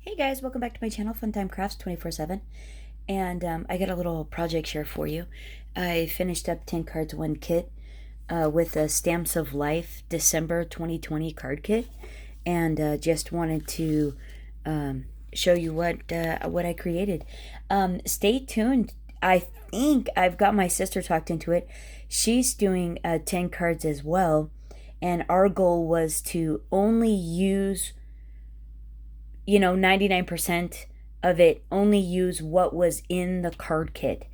Hey guys, welcome back to my channel, Funtime Crafts 24/7. And I got a little project share for you. I finished up 10 cards, one kit with a Stamps of Life December 2020 card kit. And just wanted to show you what I created. Stay tuned. I think I've got my sister talked into it. She's doing 10 cards as well. And our goal was to only use 99% of it, only use what was in the card kit.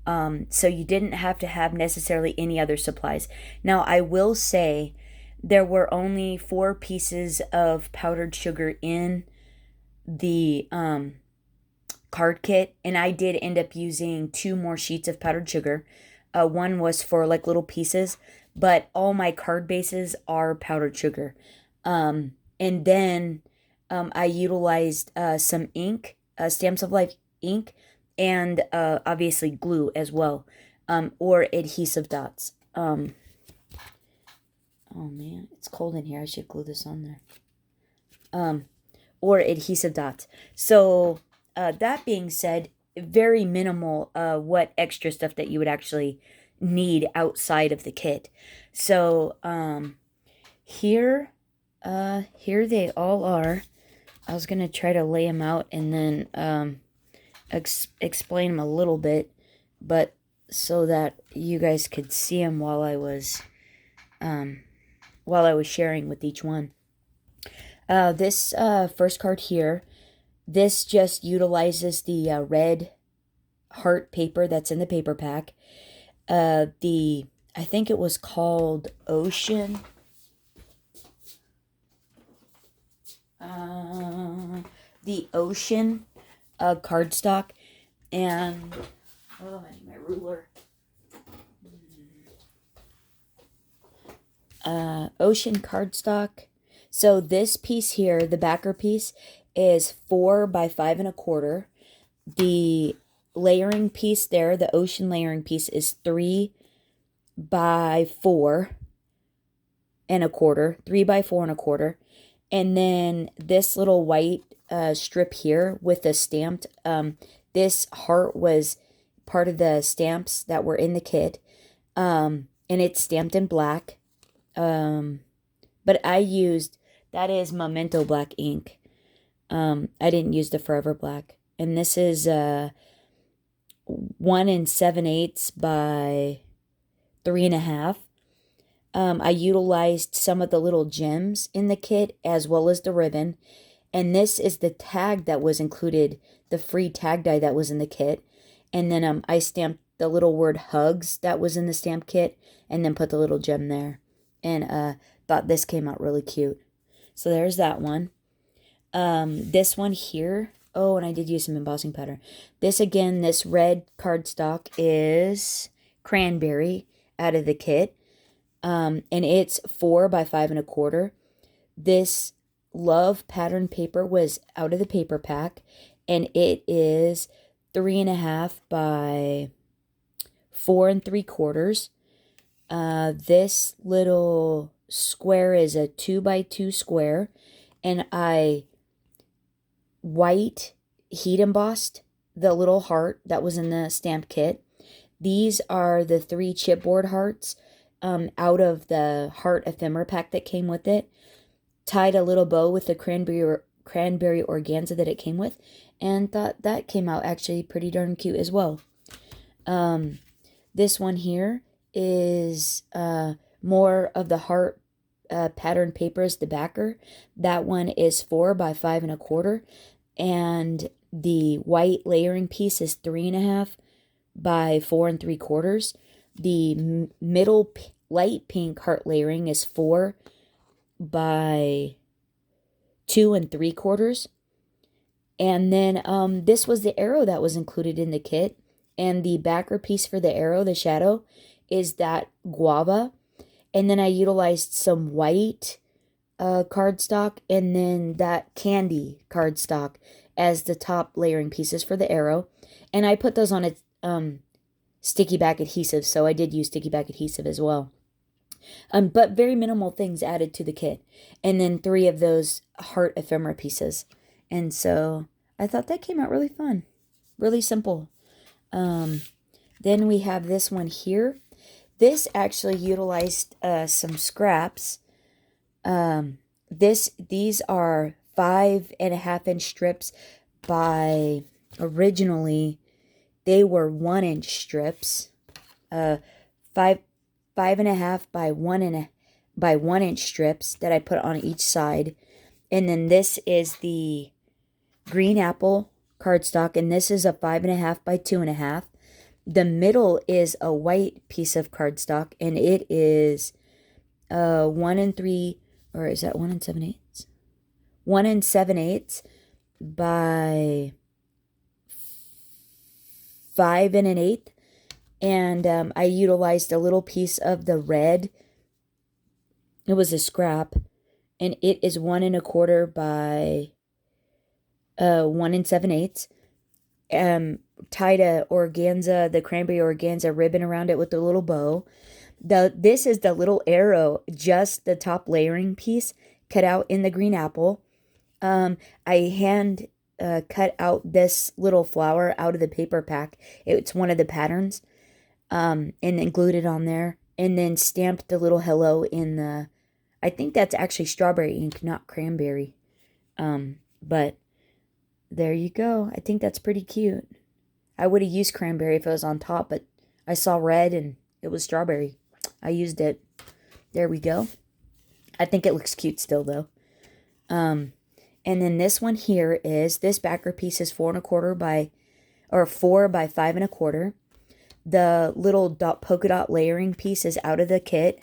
So you didn't have to have necessarily any other supplies. Now, I will say there were only 4 pieces of powdered sugar in the card kit, and I did end up using 2 more sheets of powdered sugar. One was for like little pieces, but all my card bases are powdered sugar. And then I utilized some ink, Stamps of Life ink, and obviously glue as well, or adhesive dots. Oh man, it's cold in here. I should glue this on there. Or adhesive dots. So that being said, very minimal what extra stuff that you would actually need outside of the kit. So here they all are. I was going to try to lay them out and then explain them a little bit, but so that you guys could see them while I was sharing with each one. This first card here, this just utilizes the red heart paper that's in the paper pack. I think it was called Ocean. The Ocean cardstock, and I need my ruler. Ocean cardstock. So this piece here, the backer piece, is 4 by 5 1/4. The layering piece there, the Ocean layering piece, is 3 by 4 1/4. 3 by 4 1/4. And then this little white strip here with the stamped, this heart was part of the stamps that were in the kit. And it's stamped in black. But I used, that is Memento black ink. I didn't use the Forever Black. And this is 1 7/8 by 3 1/2. I utilized some of the little gems in the kit as well as the ribbon. And this is the tag that was included, the free tag die that was in the kit. And then I stamped the little word hugs that was in the stamp kit and then put the little gem there. And thought this came out really cute. So there's that one. This one here. Oh, and I did use some embossing powder. This again, this red cardstock is Cranberry out of the kit. And it's 4 by 5 1/4. This Love pattern paper was out of the paper pack, and it is 3 1/2 by 4 3/4. This little square is a 2 by 2 square, and I white heat embossed the little heart that was in the stamp kit. These are the 3 chipboard hearts out of the heart ephemera pack that came with it. Tied a little bow with the cranberry organza that it came with, and thought that came out actually pretty darn cute as well. This one here is more of the heart pattern paper as the backer. That one is 4 by 5 1/4, and the white layering piece is 3 1/2 by 4 3/4. The middle light pink heart layering is 4 by 2 3/4. And then this was the arrow that was included in the kit. And the backer piece for the arrow, the shadow, is that guava. And then I utilized some white cardstock and then that candy cardstock as the top layering pieces for the arrow. And I put those on a sticky back adhesive, so I did use sticky back adhesive as well. But very minimal things added to the kit. And then 3 of those heart ephemera pieces. And so I thought that came out really fun, really simple. Then we have this one here. This actually utilized some scraps. These are 5.5 inch strips by, originally they were 1 inch strips. Five and a half by 1 inch strips that I put on each side. And then this is the green apple cardstock, and this is a 5.5 by 2.5. The middle is a white piece of cardstock, and it is 1 and 3, or is that 1 and 7/8? 1 and 7/8 by 5 and 1/8. And I utilized a little piece of the red. It was a scrap, and it is 1 1/4 by 1 and 7/8. Tied the cranberry organza ribbon around it with a little bow. This is the little arrow, just the top layering piece cut out in the green apple. I hand cut out this little flower out of the paper pack. It's one of the patterns, and then glued it on there, and then stamped the little hello in the, I think that's actually strawberry ink, not cranberry. But there you go. I think that's pretty cute. I would have used cranberry if it was on top, but I saw red and it was strawberry. I used it. There we go. I think it looks cute still though. And then this one here is, this backer piece is 4 by 5 1/4. The little polka dot layering piece is out of the kit.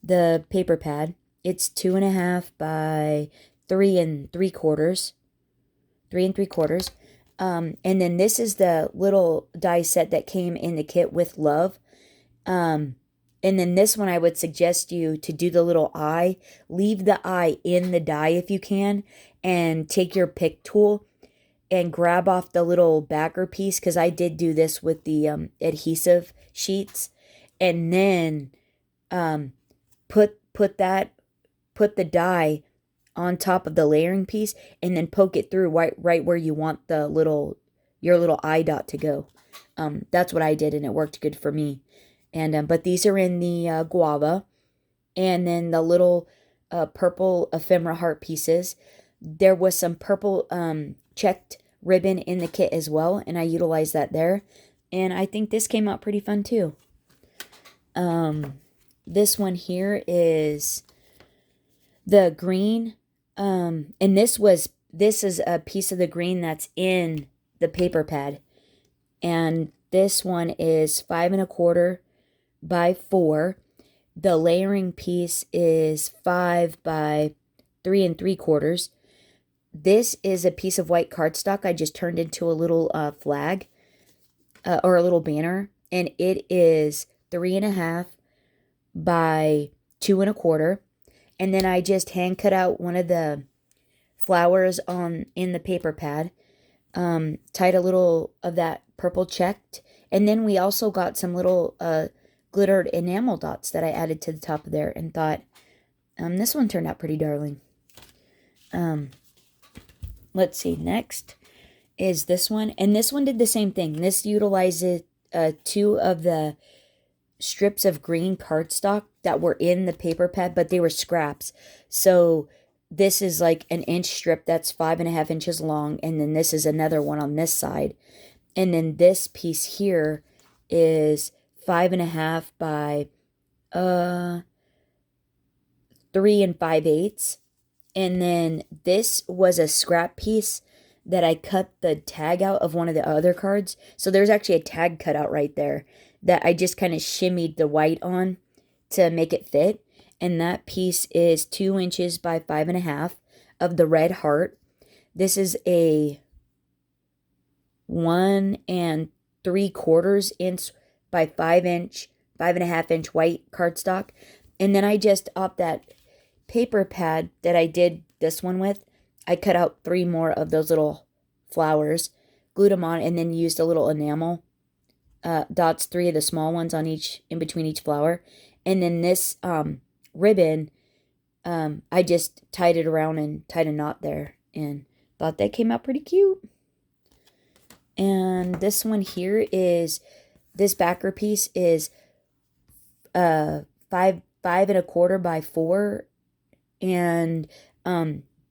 The paper pad, it's 2.5 by 3 3/4. 3 3/4. And then this is the little die set that came in the kit with love. And then this one, I would suggest you to do the little eye. Leave the eye in the die if you can, and take your pick tool and grab off the little backer piece, because I did do this with the adhesive sheets. And then put the die on top of the layering piece, and then poke it through right where you want your little eye dot to go. That's what I did, and it worked good for me. And but these are in the guava, and then the little purple ephemera heart pieces. There was some purple checked ribbon in the kit as well, and I utilized that there. And I think this came out pretty fun too. This one here is the green. And this is a piece of the green that's in the paper pad. And this one is 5 1/4 by 4. The layering piece is 5 by 3 3/4. This is a piece of white cardstock I just turned into a little flag, or a little banner. And it is 3.5 by 2 1/4. And then I just hand cut out one of the flowers in the paper pad, tied a little of that purple checked, and then we also got some little glittered enamel dots that I added to the top of there, and thought, this one turned out pretty darling. Let's see, next is this one, and this one did the same thing. This utilizes 2 of the strips of green cardstock that were in the paper pad, but they were scraps. So this is like an inch strip that's 5.5 inches long, and then this is another one on this side. And then this piece here is 5.5 by 3 5/8. And then this was a scrap piece that I cut the tag out of one of the other cards. So there's actually a tag cut out right there that I just kind of shimmied the white on to make it fit. And that piece is 2 inches by 5.5 of the red heart. This is a 1 3/4 inch by 5.5 inch white cardstock. And then I just, off that paper pad that I did this one with, I cut out 3 more of those little flowers, glued them on, and then used a little enamel dots, 3 of the small ones on in between each flower. And then this ribbon, I just tied it around and tied a knot there, and thought that came out pretty cute. And this one here is, this backer piece is 5.25 by 4. And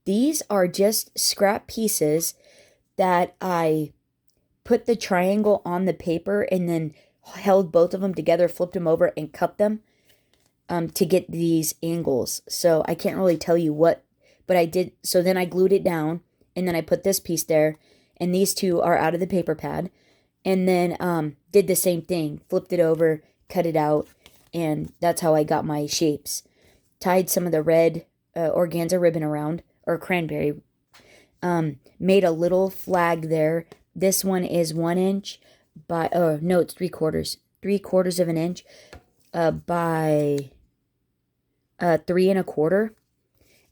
these are just scrap pieces that I put the triangle on the paper and then held both of them together, flipped them over, and cut them to get these angles. So I can't really tell you what, but I did. So then I glued it down, and then I put this piece there, and these two are out of the paper pad. And then did the same thing, flipped it over, cut it out, and that's how I got my shapes. Tied some of the red organza ribbon around, or cranberry. Made a little flag there. This one is 1 inch by, oh no, it's 3/4. 3/4 of an inch by 3.25.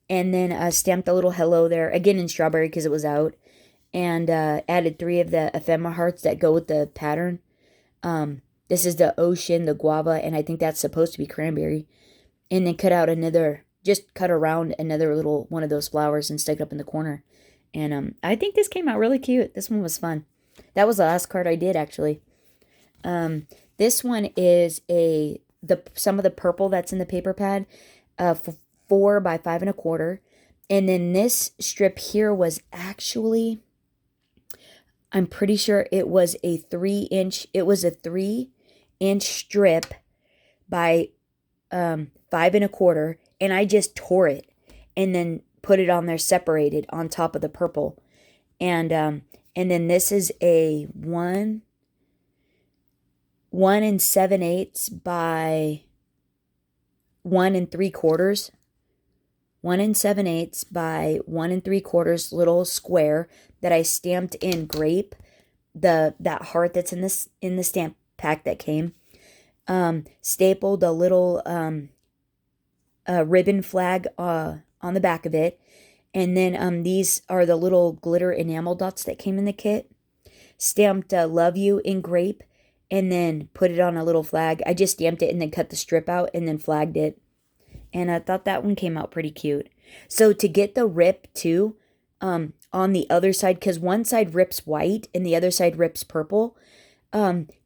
And then stamped a little hello there, again in strawberry because it was out. And added 3 of the ephemera hearts that go with the pattern. This is the ocean, the guava, and I think that's supposed to be cranberry. And then cut out another, just cut around another little one of those flowers and stuck it up in the corner. And I think this came out really cute. This one was fun. That was the last card I did, actually. This one is some of the purple that's in the paper pad, 4 by 5.25. And then this strip here was actually, I'm pretty sure it was a 3-inch. It was a 3-inch strip by 5.25, and I just tore it and then put it on there separated on top of the purple. And then this is a 1 7/8 by 1 3/4. 1 7/8 by 1 3/4 little square that I stamped in grape, that heart that's in the stamp pack that came. Stapled a little ribbon flag on the back of it. And then these are the little glitter enamel dots that came in the kit. Stamped love you in grape and then put it on a little flag. I just stamped it and then cut the strip out and then flagged it. And I thought that one came out pretty cute. So to get the rip too, on the other side, because one side rips white and the other side rips purple,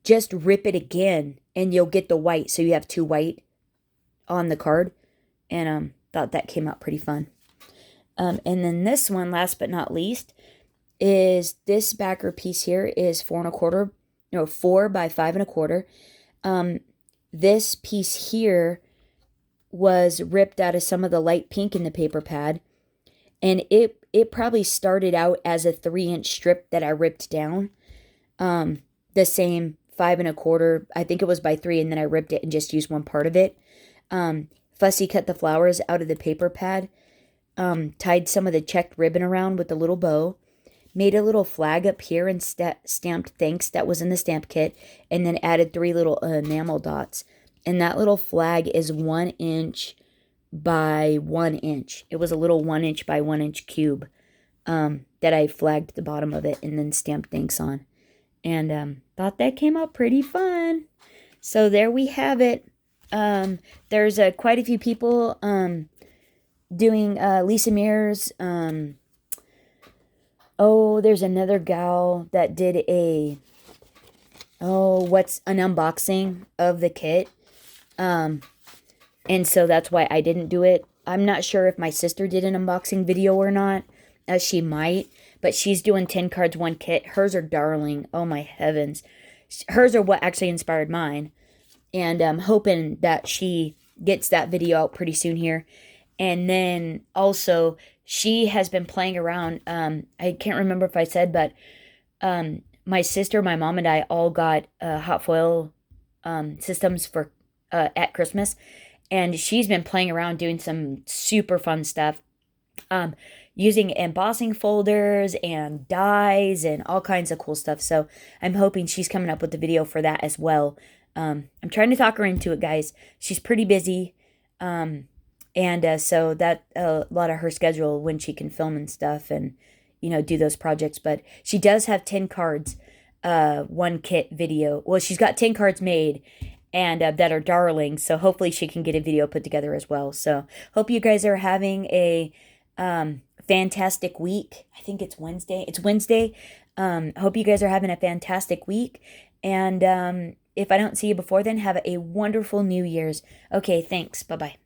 just rip it again and you'll get the white. So you have 2 white on the card. And thought that came out pretty fun. And then this one, last but not least, is this backer piece here is 4 by 5.25. This piece here was ripped out of some of the light pink in the paper pad, and it probably started out as a 3-inch strip that I ripped down. The same 5.25, I think it was by 3, and then I ripped it and just used one part of it. Fussy cut the flowers out of the paper pad. Tied some of the checked ribbon around with a little bow. Made a little flag up here and stamped thanks that was in the stamp kit, and then added 3 little enamel dots. And that little flag is 1 inch by 1 inch. It was a little 1 inch by 1 inch cube that I flagged the bottom of it and then stamped thanks on. And thought that came out pretty fun. So there we have it. There's quite a few people doing Lisa Mears. There's another gal that did an unboxing of the kit. And so that's why I didn't do it. I'm not sure if my sister did an unboxing video or not. She might, but she's doing 10 cards, 1 kit. Hers are darling. Oh my heavens. Hers are what actually inspired mine. And I'm hoping that she gets that video out pretty soon here. And then also, she has been playing around. I can't remember if I said, but my sister, my mom, and I all got hot foil systems for at Christmas. And she's been playing around doing some super fun stuff. Using embossing folders and dies and all kinds of cool stuff. So I'm hoping she's coming up with the video for that as well. I'm trying to talk her into it, guys. She's pretty busy. So that a lot of her schedule when she can film and stuff and, do those projects. But she does have 10 cards, 1 kit video. Well, she's got 10 cards made and that are darling. So hopefully she can get a video put together as well. So hope you guys are having a fantastic week. I think it's Wednesday. It's Wednesday. Hope you guys are having a fantastic week. And if I don't see you before then, have a wonderful New Year's. Okay, thanks. Bye bye.